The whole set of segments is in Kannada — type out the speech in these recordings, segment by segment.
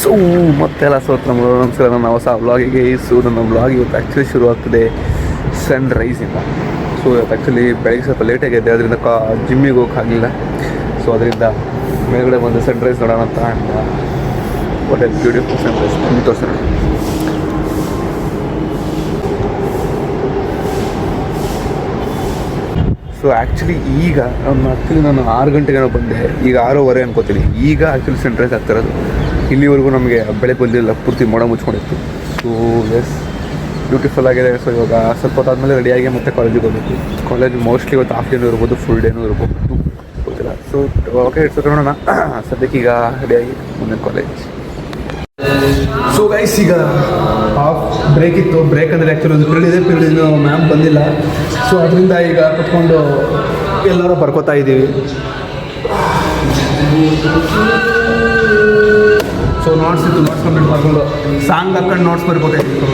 ಸೊ ಮತ್ತೆಲ್ಲ ನಮಸ್ಕಾರ ನನ್ನ ಹೊಸ ವ್ಲಾಗಿಗೆ. ನನ್ನ ವ್ಲಾಗ್ ಇವತ್ತು ಆ್ಯಕ್ಚುಲಿ ಶುರು ಆಗ್ತದೆ ಸನ್ರೈಸಿಂದ. ಸೊ ಇವತ್ತು ಆ್ಯಕ್ಚುಲಿ ಬೆಳಗ್ಗೆ ಸ್ವಲ್ಪ ಲೇಟಾಗಿ ಎದ್ದೆ, ಅದರಿಂದ ಜಿಮ್ಮಿಗೆ ಹೋಗೋಕ್ಕಾಗಲಿಲ್ಲ. ಸೊ ಅದರಿಂದ ಮೇಲ್ಗಡೆ ಬಂದು ಸನ್ರೈಸ್ ನೋಡೋಣ ಅಂತ. And what A beautiful Sunrise ನಿಮ್ಗೆ ತೋರಿಸೋಣ. ಸೊ ಆ್ಯಕ್ಚುಲಿ ಈಗ ನಾನು 6 ಗಂಟೆಗೆ ಬಂದೆ, ಈಗ 6:15 ಅನ್ಕೋತೀನಿ. ಈಗ ಆ್ಯಕ್ಚುಲಿ ಸನ್ರೈಸ್ ಆಗ್ತಿರೋದು. ಇಲ್ಲಿವರೆಗೂ ನಮಗೆ ಬೆಳಗ್ಗೆ ಬಂದಿಲ್ಲ, ಪೂರ್ತಿ ಮೋಡ ಮುಚ್ಕೊಂಡಿತ್ತು. ಸೊ ಎಸ್ ಬ್ಯೂಟಿಫುಲ್ ಆಗಿದೆ. ಸೊ ಇವಾಗ ಸ್ವಲ್ಪ ಹೊತ್ತಾದಮೇಲೆ ರೆಡಿಯಾಗಿ ಮತ್ತೆ ಕಾಲೇಜಿಗೆ ಹೋಗಬೇಕು. ಕಾಲೇಜ್ ಮೋಸ್ಟ್ಲಿ ಇವತ್ತು ಹಾಫ್ ಡೇನೂ ಇರ್ಬೋದು, ಫುಲ್ ಡೇನೂ ಇರ್ಬೋದು, ಗೊತ್ತಿಲ್ಲ. ಸೊ ಓಕೆ ಇಟ್ಸ್ ನೋಡೋಣ. ಸದ್ಯಕ್ಕೀಗ ರೆಡಿಯಾಗಿ ಮುಂದಿನ ಕಾಲೇಜ್. ಸೊ ಗೈಸ್ ಈಗ ಹಾಫ್ ಬ್ರೇಕ್ ಇತ್ತು. ಬ್ರೇಕ್ ಅಂದರೆ ಆ್ಯಕ್ಚುಲಿ ಒಂದು ಪೀರಿಯಡ್ ಮ್ಯಾಮ್ ಬಂದಿಲ್ಲ. ಸೊ ಅದರಿಂದ ಈಗ ಕುತ್ಕೊಂಡು ಎಲ್ಲರೂ ಬರ್ಕೋತಾ ಇದ್ದೀವಿ. ಸೊ ನೋಟ್ಸ್ ಕಂಪ್ಲೀಟ್ ಮಾಡ್ಕೊಂಡು ಸಾಂಗ್ ಹಾಕೊಂಡು ನೋಟ್ಸ್ ಬರ್ಬೇಕಾಗಿತ್ತು.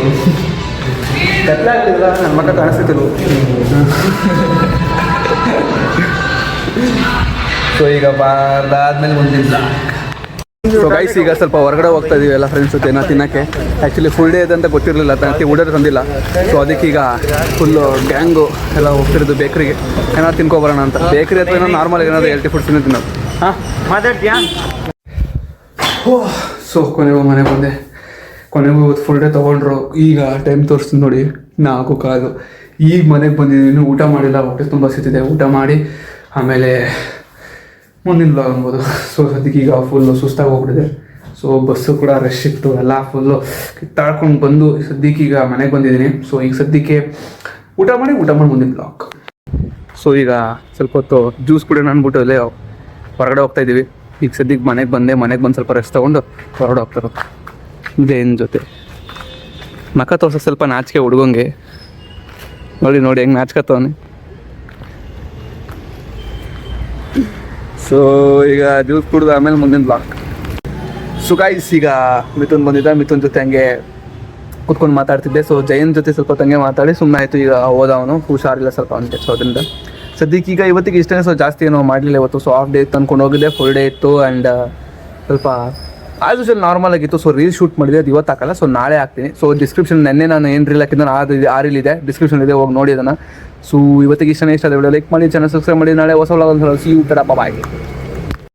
ಕತ್ಲೆ ಆಗ್ತಿಲ್ಲ, ನನ್ನ ಮಕ್ಕ ಕಾಣಿಸ್ತಿತ್ತು. ಸೊ ಈಗ ಬಾರ್ದಾದ್ಮೇಲೆ ಮುಂದಿಲ್ಲ. ಸೊ ಗೈಸ್ ಈಗ ಸ್ವಲ್ಪ ಹೊರಗಡೆ ಹೋಗ್ತಾ ಇದೀವಿ ಎಲ್ಲ ಫ್ರೆಂಡ್ಸ್ ಜೊತೆ ತಿನ್ನೋಕ್ಕೆ. ಆ್ಯಕ್ಚುಲಿ ಫುಲ್ ಡೇ ಇದೆ ಅಂತ ಗೊತ್ತಿರಲಿಲ್ಲ, ಊಟ ತಂದಿಲ್ಲ. ಸೊ ಅದಕ್ಕೆ ಈಗ ಫುಲ್ಲು ಗ್ಯಾಂಗು ಎಲ್ಲ ಹೋಗ್ತಿರೋದು ಬೇಕ್ರಿಗೆ. ಏನಾದ್ರು ತಿನ್ಕೊಬರೋಣ ಅಂತ. ಬೇಕ್ರಿ ಅಥವಾ ಏನೋ ನಾರ್ಮಲ್ ಏನಾದ್ರು ಹೆಲ್ತಿ ಫುಡ್ಸ್ ತಿನ್ನೋದು. ಹಾಂ ಮಾತಾಡ್ತೀಯಾ? ಸೊ ಕೊನೆಗೂ ಮನೆಗೆ ಬಂದೆ. ಕೊನೆಗೂ ಫುಲ್ ಡೇ ತೊಗೊಂಡ್ರು. ಈಗ ಟೈಮ್ ತೋರಿಸ್ತೀನಿ ನೋಡಿ, 4 ಕಾಲು. ಈಗ ಮನೆಗೆ ಬಂದಿದ್ದೀನಿ, ಊಟ ಮಾಡಿಲ್ಲ, ಹೊಟ್ಟೆ ತುಂಬ ಸಿಗ್ತಿದೆ. ಊಟ ಮಾಡಿ ಆಮೇಲೆ ಮುಂದಿನ ಬ್ಲಾಗ್ ಅನ್ಬೋದು. ಸೊ ಸದ್ಯಕ್ಕೆ ಈಗ ಫುಲ್ಲು ಸುಸ್ತಾಗಿ ಹೋಗ್ಬಿಟ್ಟಿದೆ. ಸೊ ಬಸ್ಸು ಕೂಡ ರಶ್ ಇತ್ತು, ಎಲ್ಲ ಫುಲ್ಲು ಕಿತ್ತಾಡ್ಕೊಂಡು ಬಂದು ಸದ್ಯಕ್ಕೀಗ ಮನೆಗೆ ಬಂದಿದ್ದೀನಿ. ಸೊ ಈಗ ಸದ್ಯಕ್ಕೆ ಊಟ ಮಾಡಿ ಮುಂದಿನ ಬ್ಲಾಗ್. ಸೊ ಈಗ ಸ್ವಲ್ಪ ಹೊತ್ತು ಜ್ಯೂಸ್ ಕುಡಿಯೋಣ ಅಂದ್ಬಿಟ್ಟು ಅಲ್ಲೇ ಹೊರಗಡೆ ಹೋಗ್ತಾ ಇದ್ದೀವಿ. ಈಗ ಸದ್ಯಕ್ಕೆ ಮನೆಗೆ ಬಂದು ಸ್ವಲ್ಪ ರೆಸ್ಟ್ ತೊಗೊಂಡು ಹೊರಗಡೆ ಹೋಗ್ತಾರೆ ಜೈನ್ ಜೊತೆ. ಮಕ್ಕ ತೋರ್ಸೋಕೆ ಸ್ವಲ್ಪ ನಾಚಿಕೆ ಹುಡುಗಂಗೆ. ನೋಡಿ ಹೆಂಗೆ ನಾಚ್ಕತ್ತವನೆ. ಸೊ ಈಗ ಜ್ಯೂಸ್ ಕುಡಿದು ಆಮೇಲೆ ಮುಂದಿನ ಬ್ಲಾಗ್. ಸೊ ಗೈಸ್ ಈಗ ಮಿಥುನ್ ಬಂದಿದ್ದ. ಮಿಥುನ್ ಜೊತೆ ಹಂಗೆ ಕುತ್ಕೊಂಡು ಮಾತಾಡ್ತಿದ್ದೆ. ಸೊ ಜೈನ್ ಜೊತೆ ಸ್ವಲ್ಪ ತಂಗೆ ಮಾತಾಡಿ ಸುಮ್ಮನೆ ಆಯಿತು. ಈಗ ಹೋದವನು ಹುಷಾರಿಲ್ಲ ಸ್ವಲ್ಪ ಅವನಿಗೆ. ಸೊ ಅದರಿಂದ ಸದ್ಯಕ್ಕೆ ಈಗ ಇವತ್ತಿಗೆ ಇಷ್ಟೇ. ಸೊ ಜಾಸ್ತಿ ಏನೋ ಮಾಡಲಿಲ್ಲ ಇವತ್ತು. ಸೊ ಹಾಫ್ ಡೇ ತಂದ್ಕೊಂಡು ಹೋಗಿದ್ದೆ, ಫುಲ್ ಡೇ ಇತ್ತು. ಆ್ಯಂಡ್ ಸ್ವಲ್ಪ ಆಸ್ ಯೂಶುವಲ್ ನಾರ್ಮಲ್ ಆಗಿತ್ತು. ಸೊ ರೀಲ್ ಶೂಟ್ ಮಾಡಿದೆ, ಅದು ಇವತ್ತು ಹಾಕಲ್ಲ. ಸೊ ನಾಳೆ ಹಾಕ್ತೀನಿ. ಸೊ ಡಿಸ್ಕ್ರಿಪ್ಷನ್ ನೆನ್ನೆ ನಾನು ಏನು ರೀಲ್ ಹಾಕಿದ್ದೆ ಆ ರೀಲ್ ಇದೆ, ಡಿಸ್ಕ್ರಿಪ್ಷನ್ ಇದೆ, ಹೋಗಿ ನೋಡಿ ಅದನ್ನು. ಸೊ ಇವತ್ತಿಗೆ ಇಷ್ಟ ಆದ ವಿಡಿಯೋ ಲೈಕ್ ಮಾಡಿ, ಚಾನಲ್ ಸಬ್ಸ್ಕ್ರೈಬ್ ಮಾಡಿ. ನಾಳೆ ಹೊಸ ವ್ಲಾಗ್ ಸಿ ಯು. ಬಾಯ್.